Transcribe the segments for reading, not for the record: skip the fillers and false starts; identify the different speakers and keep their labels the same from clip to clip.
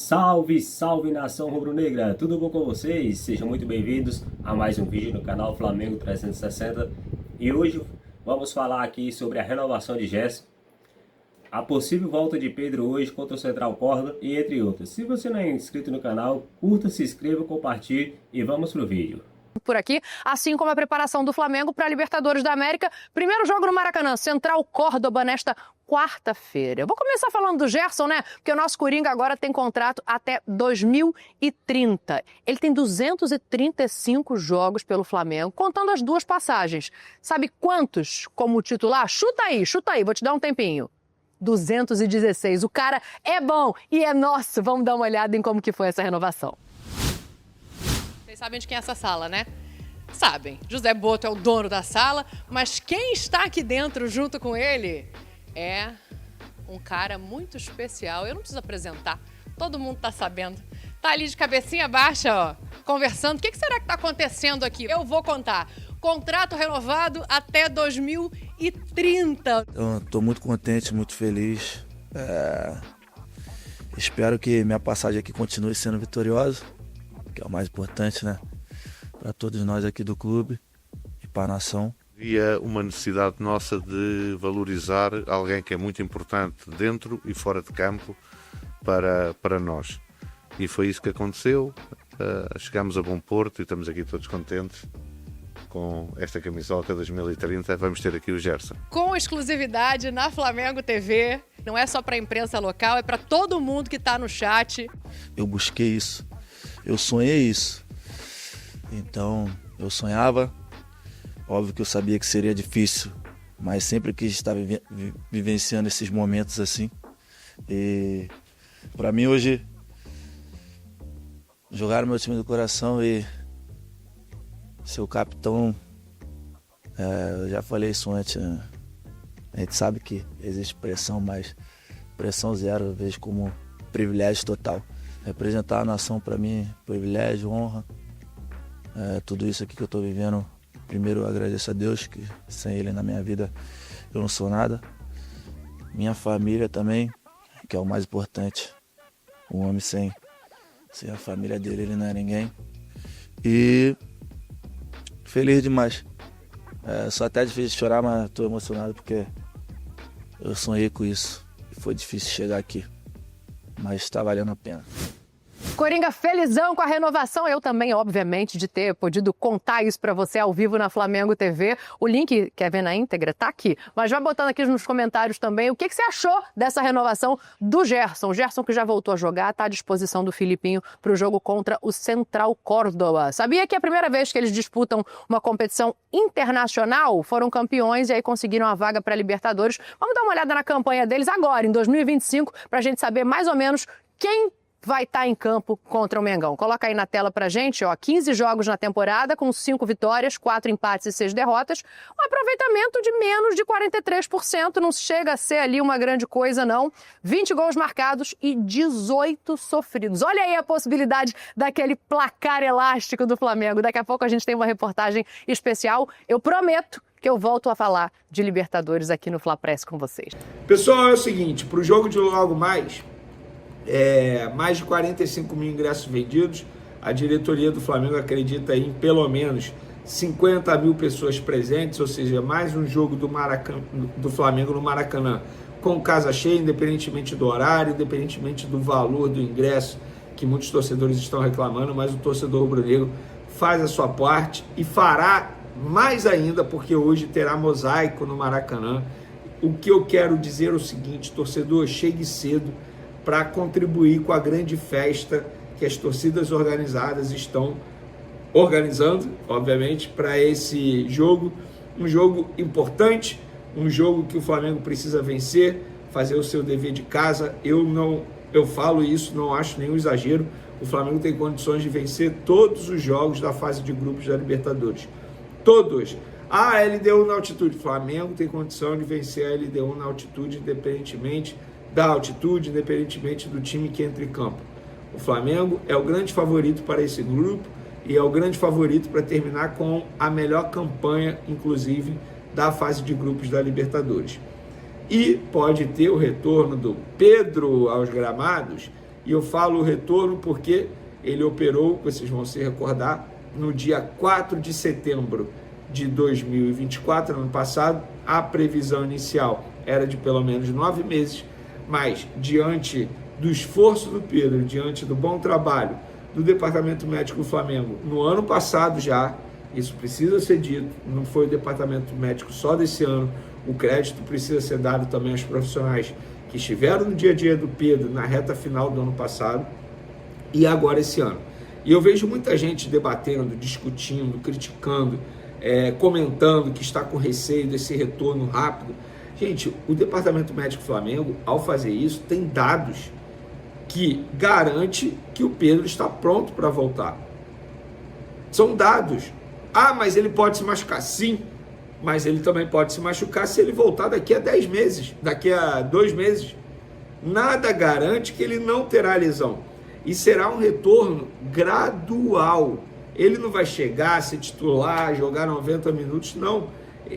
Speaker 1: Salve, salve nação rubro-negra, tudo bom com vocês? Sejam muito bem-vindos a mais um vídeo no canal Flamengo 360 e hoje vamos falar aqui sobre a renovação de Gerson, a possível volta de Pedro hoje contra o Central Córdoba e entre outras. Se você não é inscrito no canal, curta, se inscreva, compartilhe e vamos pro vídeo.
Speaker 2: Por aqui, assim como a preparação do Flamengo para a Libertadores da América. Primeiro jogo no Maracanã, Central Córdoba nesta quarta-feira. Eu vou começar falando do Gerson, né? Porque o nosso Coringa agora tem contrato até 2030. Ele tem 235 jogos pelo Flamengo, contando as duas passagens. Sabe quantos como titular? Chuta aí, vou te dar um tempinho. 216. O cara é bom e é nosso. Vamos dar uma olhada em como que foi essa renovação. Vocês sabem de quem é essa sala, né? Sabem. José Boto é o dono da sala, mas quem está aqui dentro junto com ele é um cara muito especial. Eu não preciso apresentar, todo mundo está sabendo. Tá ali de cabecinha baixa, ó, conversando. O que será que está acontecendo aqui? Eu vou contar. Contrato renovado até 2030.
Speaker 3: Estou muito contente, muito feliz. Espero que minha passagem aqui continue sendo vitoriosa, que é o mais importante, né? Para todos nós aqui do clube e para a nação.
Speaker 4: Havia uma necessidade nossa de valorizar alguém que é muito importante dentro e fora de campo para nós. E foi isso que aconteceu. Chegámos a bom porto e estamos aqui todos contentes com esta camisola até 2030. Vamos ter aqui o Gerson.
Speaker 2: Com exclusividade na Flamengo TV. Não é só para a imprensa local, é para todo mundo que está no chat.
Speaker 3: Eu busquei isso. Eu sonhei isso. Então, eu sonhava. Óbvio que eu sabia que seria difícil, mas sempre quis estar vivenciando esses momentos assim. E para mim hoje, jogar no meu time do coração e ser o capitão, eu já falei isso antes, né? A gente sabe que existe pressão, mas pressão zero eu vejo como privilégio total. Representar a nação para mim, privilégio, honra, tudo isso aqui que eu estou vivendo. Primeiro eu agradeço a Deus, que sem Ele na minha vida eu não sou nada. Minha família também, que é o mais importante. Um homem sem a família dele, ele não é ninguém. E feliz demais. Só até difícil de chorar, mas estou emocionado porque eu sonhei com isso. Foi difícil chegar aqui, mas está valendo a pena.
Speaker 2: Coringa felizão com a renovação, eu também, obviamente, de ter podido contar isso para você ao vivo na Flamengo TV. O link, quer ver na íntegra, tá aqui. Mas já botando aqui nos comentários também, o que você achou dessa renovação do Gerson? O Gerson que já voltou a jogar, tá à disposição do Filipinho para o jogo contra o Central Córdoba. Sabia que é a primeira vez que eles disputam uma competição internacional? Foram campeões e aí conseguiram a vaga para a Libertadores. Vamos dar uma olhada na campanha deles agora, em 2025, para a gente saber mais ou menos quem vai estar em campo contra o Mengão. Coloca aí na tela pra gente, ó, 15 jogos na temporada, com 5 vitórias, 4 empates e 6 derrotas. Um aproveitamento de menos de 43%, não chega a ser ali uma grande coisa, não. 20 gols marcados e 18 sofridos. Olha aí a possibilidade daquele placar elástico do Flamengo. Daqui a pouco a gente tem uma reportagem especial. Eu prometo que eu volto a falar de Libertadores aqui no Fla Press com vocês.
Speaker 5: Pessoal, é o seguinte, pro jogo de logo mais de 45 mil ingressos vendidos. A diretoria do Flamengo acredita em pelo menos 50 mil pessoas presentes, ou seja, mais um jogo do Flamengo no Maracanã com casa cheia, independentemente do horário, independentemente do valor do ingresso que muitos torcedores estão reclamando, mas o torcedor rubro-negro faz a sua parte e fará mais ainda, porque hoje terá mosaico no Maracanã. O que eu quero dizer é o seguinte: torcedor, chegue cedo para contribuir com a grande festa que as torcidas organizadas estão organizando, obviamente, para esse jogo. Um jogo importante, um jogo que o Flamengo precisa vencer, fazer o seu dever de casa. Eu falo isso, não acho nenhum exagero. O Flamengo tem condições de vencer todos os jogos da fase de grupos da Libertadores. Todos. A LDU na altitude. O Flamengo tem condição de vencer a LDU na altitude, independentemente da altitude, independentemente do time que entra em campo. O Flamengo é o grande favorito para esse grupo e é o grande favorito para terminar com a melhor campanha, inclusive, da fase de grupos da Libertadores. E pode ter o retorno do Pedro aos gramados E eu falo o retorno porque ele operou, vocês vão se recordar, no dia 4 de setembro de 2024, ano passado. A previsão inicial era de pelo menos 9 meses, mas diante do esforço do Pedro, diante do bom trabalho do Departamento Médico do Flamengo, no ano passado já, isso precisa ser dito, não foi o Departamento Médico só desse ano, o crédito precisa ser dado também aos profissionais que estiveram no dia a dia do Pedro na reta final do ano passado e agora esse ano. E eu vejo muita gente debatendo, discutindo, criticando, comentando que está com receio desse retorno rápido. Gente, o Departamento Médico do Flamengo, ao fazer isso, tem dados que garante que o Pedro está pronto para voltar. São dados. Ah, mas ele pode se machucar. Sim, mas ele também pode se machucar se ele voltar daqui a 10 meses, daqui a 2 meses. Nada garante que ele não terá lesão. E será um retorno gradual. Ele não vai chegar, se titular, jogar 90 minutos, não.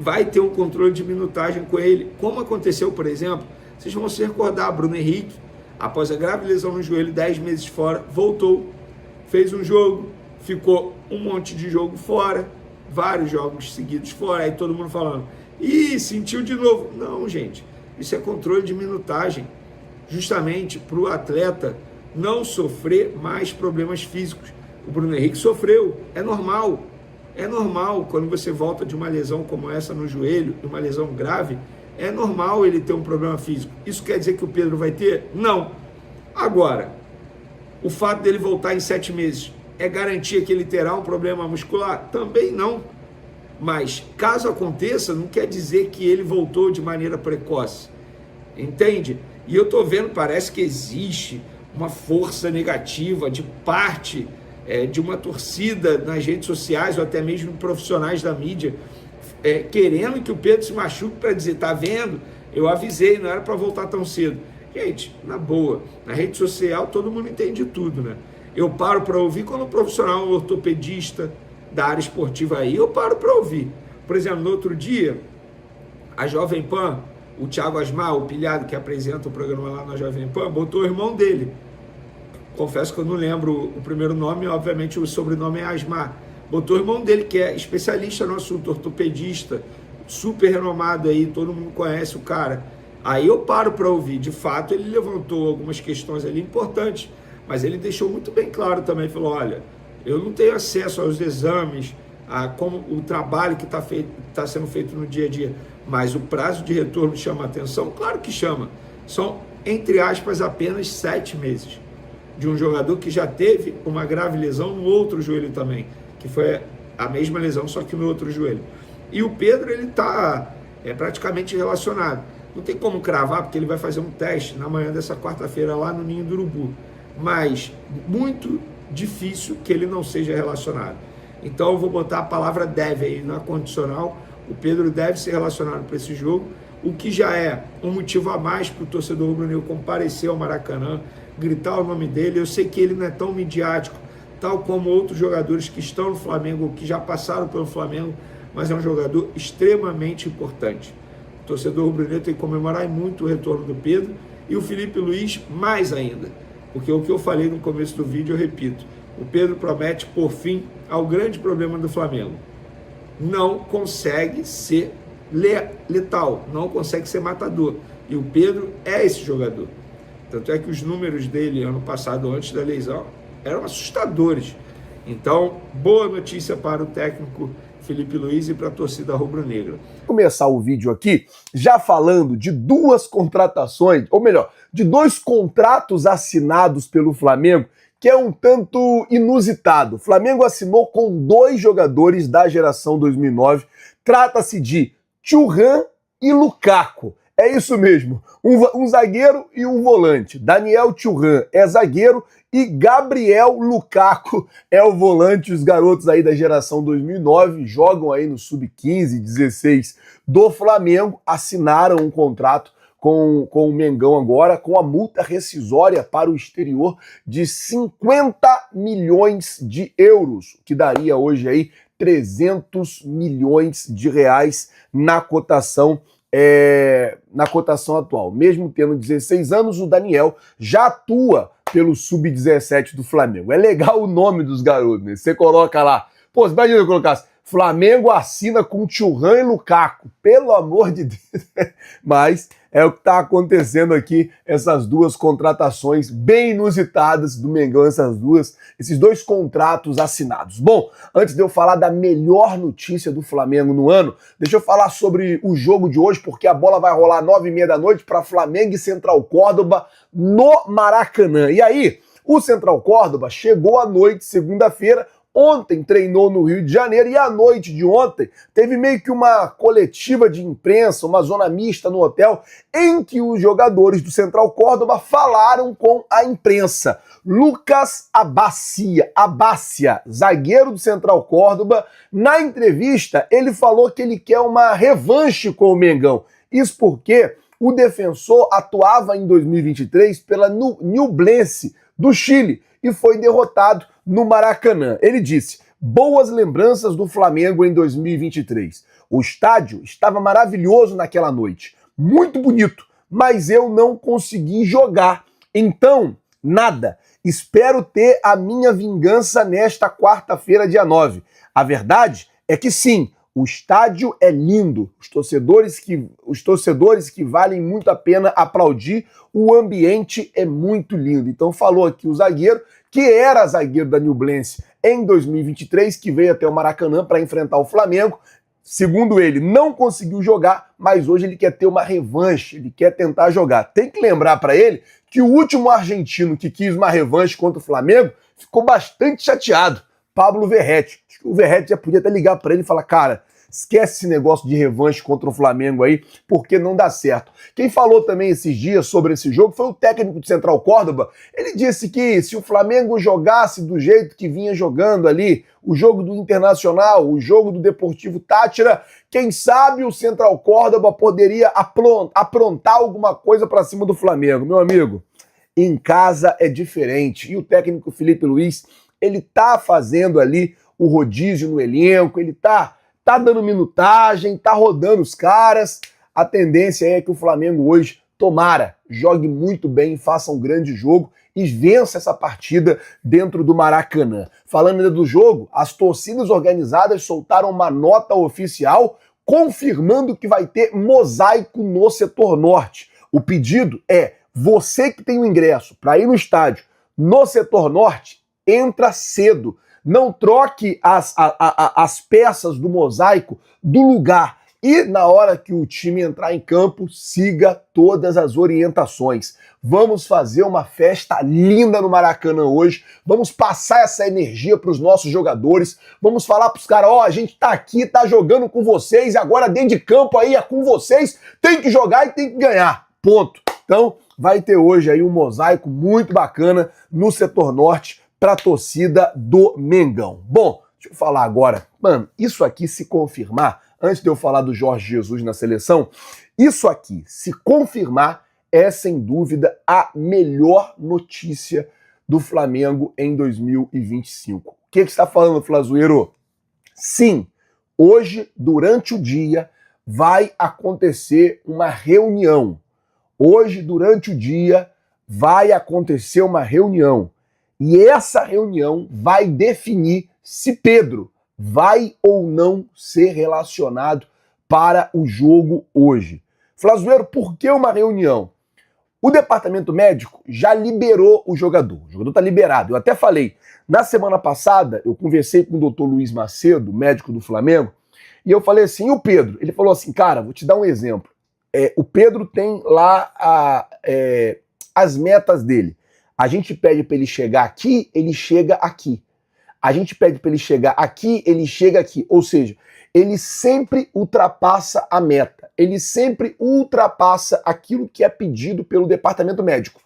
Speaker 5: Vai ter um controle de minutagem com ele. Como aconteceu, por exemplo, vocês vão se recordar, Bruno Henrique, após a grave lesão no joelho, 10 meses fora, voltou, fez um jogo, ficou um monte de jogo fora, vários jogos seguidos fora, aí todo mundo falando, ih, sentiu de novo. Não, gente, isso é controle de minutagem, justamente para o atleta não sofrer mais problemas físicos. O Bruno Henrique sofreu, é normal quando você volta de uma lesão como essa no joelho, uma lesão grave, é normal ele ter um problema físico. Isso quer dizer que o Pedro vai ter? Não. Agora, o fato dele voltar em 7 meses é garantia que ele terá um problema muscular? Também não. Mas, caso aconteça, não quer dizer que ele voltou de maneira precoce. Entende? E eu estou vendo, parece que existe uma força negativa de parte de uma torcida nas redes sociais ou até mesmo profissionais da mídia querendo que o Pedro se machuque para dizer, tá vendo? Eu avisei, não era para voltar tão cedo. Gente, na boa, na rede social todo mundo entende tudo, né? Eu paro para ouvir quando o profissional, um ortopedista da área esportiva aí, eu paro para ouvir. Por exemplo, no outro dia, a Jovem Pan, o Thiago Asmar, o pilhado que apresenta o programa lá na Jovem Pan, botou o irmão dele. Confesso que eu não lembro o primeiro nome, obviamente o sobrenome é Asmar. Botou o irmão dele, que é especialista no assunto, ortopedista, super renomado aí, todo mundo conhece o cara. Aí eu paro para ouvir. De fato, ele levantou algumas questões ali importantes, mas ele deixou muito bem claro também, falou, olha, eu não tenho acesso aos exames, a como o trabalho que está sendo feito no dia a dia, mas o prazo de retorno chama a atenção? Claro que chama. São, entre aspas, apenas 7 meses de um jogador que já teve uma grave lesão no outro joelho também, que foi a mesma lesão, só que no outro joelho. E o Pedro, ele está praticamente relacionado. Não tem como cravar, porque ele vai fazer um teste na manhã dessa quarta-feira lá no Ninho do Urubu. Mas muito difícil que ele não seja relacionado. Então eu vou botar a palavra deve aí na condicional. O Pedro deve ser relacionado para esse jogo, o que já é um motivo a mais para o torcedor rubro-negro comparecer ao Maracanã, gritar o nome dele. Eu sei que ele não é tão midiático, tal como outros jogadores que estão no Flamengo, que já passaram pelo Flamengo, mas é um jogador extremamente importante. O torcedor rubro-negro tem que comemorar muito o retorno do Pedro e o Felipe Luiz mais ainda, porque o que eu falei no começo do vídeo eu repito, o Pedro promete pôr fim ao grande problema do Flamengo. Não consegue ser letal, não consegue ser matador, e o Pedro é esse jogador. Tanto é que os números dele ano passado, antes da lesão, eram assustadores. Então, boa notícia para o técnico Felipe Luiz e para a torcida rubro-negra.
Speaker 6: Vou começar o vídeo aqui já falando de 2 contratações, ou melhor, de 2 contratos assinados pelo Flamengo, que é um tanto inusitado. O Flamengo assinou com 2 jogadores da geração 2009. Trata-se de Thuram e Lukaku. É isso mesmo, um zagueiro e um volante. Daniel Thuram é zagueiro e Gabriel Lukaku é o volante. Os garotos aí da geração 2009 jogam aí no sub-15, 16 do Flamengo, assinaram um contrato com o Mengão agora, com a multa rescisória para o exterior de 50 milhões de euros, que daria hoje aí 300 milhões de reais na cotação atual. Mesmo tendo 16 anos, o Daniel já atua pelo Sub-17 do Flamengo. É legal o nome dos garotos, né? Você coloca lá. Pô, imagina eu colocasse Flamengo assina com Thuram e Lukaku. Pelo amor de Deus. Mas é o que está acontecendo aqui, essas duas contratações bem inusitadas do Mengão, esses dois contratos assinados. Bom, antes de eu falar da melhor notícia do Flamengo no ano, deixa eu falar sobre o jogo de hoje, porque a bola vai rolar 9h30 da noite para Flamengo e Central Córdoba no Maracanã. E aí, o Central Córdoba chegou à noite, segunda-feira. Ontem treinou no Rio de Janeiro e à noite de ontem teve meio que uma coletiva de imprensa, uma zona mista no hotel, em que os jogadores do Central Córdoba falaram com a imprensa. Lucas Abassia, zagueiro do Central Córdoba, na entrevista ele falou que ele quer uma revanche com o Mengão. Isso porque o defensor atuava em 2023 pela Ñublense do Chile e foi derrotado no Maracanã. Ele disse: boas lembranças do Flamengo em 2023. O estádio estava maravilhoso naquela noite, muito bonito, mas eu não consegui jogar. Então, nada. Espero ter a minha vingança nesta quarta-feira, dia 9. A verdade é que sim, o estádio é lindo, os torcedores que valem muito a pena aplaudir, o ambiente é muito lindo. Então falou aqui o zagueiro, que era zagueiro da Ñublense em 2023, que veio até o Maracanã para enfrentar o Flamengo. Segundo ele, não conseguiu jogar, mas hoje ele quer ter uma revanche, ele quer tentar jogar. Tem que lembrar para ele que o último argentino que quis uma revanche contra o Flamengo ficou bastante chateado, Pablo Verratti. Acho que o Verratti já podia até ligar para ele e falar: cara, esquece esse negócio de revanche contra o Flamengo aí, porque não dá certo. Quem falou também esses dias sobre esse jogo foi o técnico do Central Córdoba. Ele disse que se o Flamengo jogasse do jeito que vinha jogando ali, o jogo do Internacional, o jogo do Deportivo Táchira, quem sabe o Central Córdoba poderia aprontar alguma coisa para cima do Flamengo. Meu amigo, em casa é diferente. E o técnico Felipe Luiz, ele tá fazendo ali o rodízio no elenco, ele tá dando minutagem, tá rodando os caras. A tendência é que o Flamengo hoje, tomara, jogue muito bem, faça um grande jogo e vença essa partida dentro do Maracanã. Falando ainda do jogo, as torcidas organizadas soltaram uma nota oficial confirmando que vai ter mosaico no setor norte. O pedido é: você que tem o ingresso para ir no estádio no setor norte, entra cedo. Não troque as peças do mosaico do lugar. E na hora que o time entrar em campo, siga todas as orientações. Vamos fazer uma festa linda no Maracanã hoje. Vamos passar essa energia para os nossos jogadores. Vamos falar para os caras: ó, a gente tá aqui, tá jogando com vocês, agora dentro de campo aí é com vocês. Tem que jogar e tem que ganhar. Ponto. Então, vai ter hoje aí um mosaico muito bacana no setor norte para a torcida do Mengão. Bom, deixa eu falar agora. Mano, isso aqui se confirmar, antes de eu falar do Jorge Jesus na seleção, isso aqui, se confirmar, é sem dúvida a melhor notícia do Flamengo em 2025. O que você está falando, Flazoeiro? Sim, hoje, durante o dia, vai acontecer uma reunião. Hoje, durante o dia, vai acontecer uma reunião. E essa reunião vai definir se Pedro vai ou não ser relacionado para o jogo hoje. Flazoeiro, por que uma reunião? O departamento médico já liberou o jogador. O jogador está liberado. Eu até falei, na semana passada, eu conversei com o doutor Luiz Macedo, médico do Flamengo, e eu falei assim: e o Pedro? Ele falou assim: cara, vou te dar um exemplo. O Pedro tem lá as metas dele. A gente pede para ele chegar aqui, ele chega aqui. A gente pede para ele chegar aqui, ele chega aqui. Ou seja, ele sempre ultrapassa a meta. Ele sempre ultrapassa aquilo que é pedido pelo departamento médico.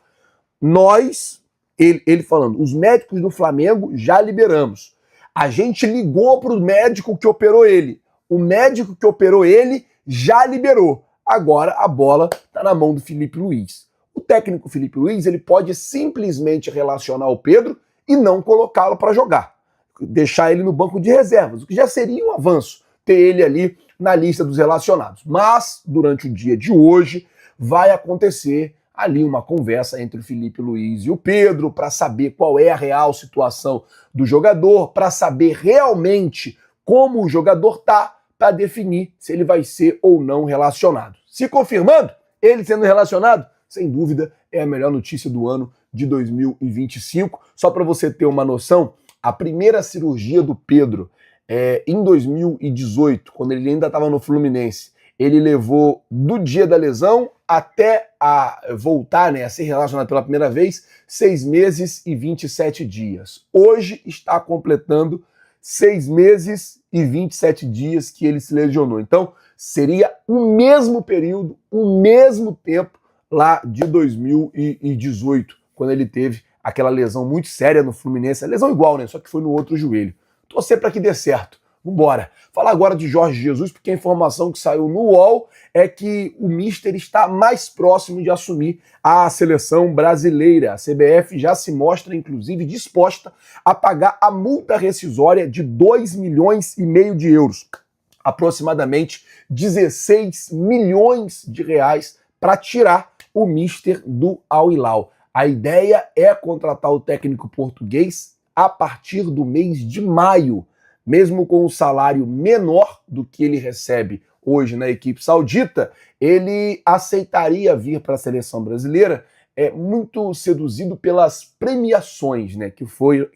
Speaker 6: Nós, ele falando, os médicos do Flamengo já liberamos. A gente ligou para o médico que operou ele. O médico que operou ele já liberou. Agora a bola está na mão do Felipe Luiz. O técnico Felipe Luiz, ele pode simplesmente relacionar o Pedro e não colocá-lo para jogar. Deixar ele no banco de reservas, o que já seria um avanço, ter ele ali na lista dos relacionados. Mas, durante o dia de hoje, vai acontecer ali uma conversa entre o Felipe Luiz e o Pedro para saber qual é a real situação do jogador, para saber realmente como o jogador tá, para definir se ele vai ser ou não relacionado. Se confirmando, ele sendo relacionado, sem dúvida, é a melhor notícia do ano de 2025. Só para você ter uma noção, a primeira cirurgia do Pedro em 2018, quando ele ainda estava no Fluminense, ele levou do dia da lesão até a voltar, a ser relacionado pela primeira vez, 6 meses e 27 dias. Hoje está completando 6 meses e 27 dias que ele se lesionou. Então, seria o mesmo período, o mesmo tempo lá de 2018, quando ele teve aquela lesão muito séria no Fluminense. A lesão igual, só que foi no outro joelho. Torcer para que dê certo. Vambora. Falar agora de Jorge Jesus, porque a informação que saiu no UOL é que o Mister está mais próximo de assumir a seleção brasileira. A CBF já se mostra, inclusive, disposta a pagar a multa rescisória de 2,5 milhões de euros, aproximadamente 16 milhões de reais, para tirar o Mister do Al Hilal. A ideia é contratar o técnico português a partir do mês de maio, mesmo com um salário menor do que ele recebe hoje na equipe saudita, ele aceitaria vir para a seleção brasileira, muito seduzido pelas premiações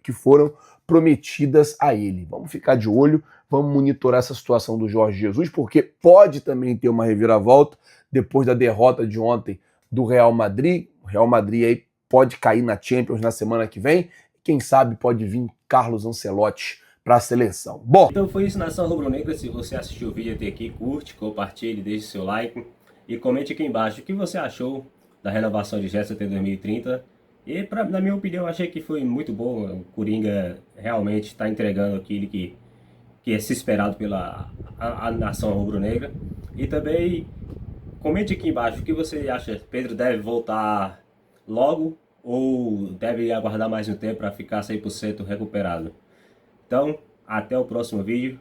Speaker 6: que foram prometidas a ele. Vamos ficar de olho, vamos monitorar essa situação do Jorge Jesus, porque pode também ter uma reviravolta depois da derrota de ontem do Real Madrid. O Real Madrid aí pode cair na Champions na semana que vem. Quem sabe pode vir Carlos Ancelotti para a seleção. Bom,
Speaker 1: então foi isso, Nação Rubro-Negra. Se você assistiu o vídeo até aqui, curte, compartilhe, deixe seu like e comente aqui embaixo o que você achou da renovação de Gerson até 2030. E, na minha opinião, achei que foi muito bom. O Coringa realmente está entregando aquilo que é se esperado pela a Nação Rubro-Negra. E também comente aqui embaixo o que você acha. Pedro deve voltar logo ou deve aguardar mais um tempo para ficar 100% recuperado? Então, até o próximo vídeo.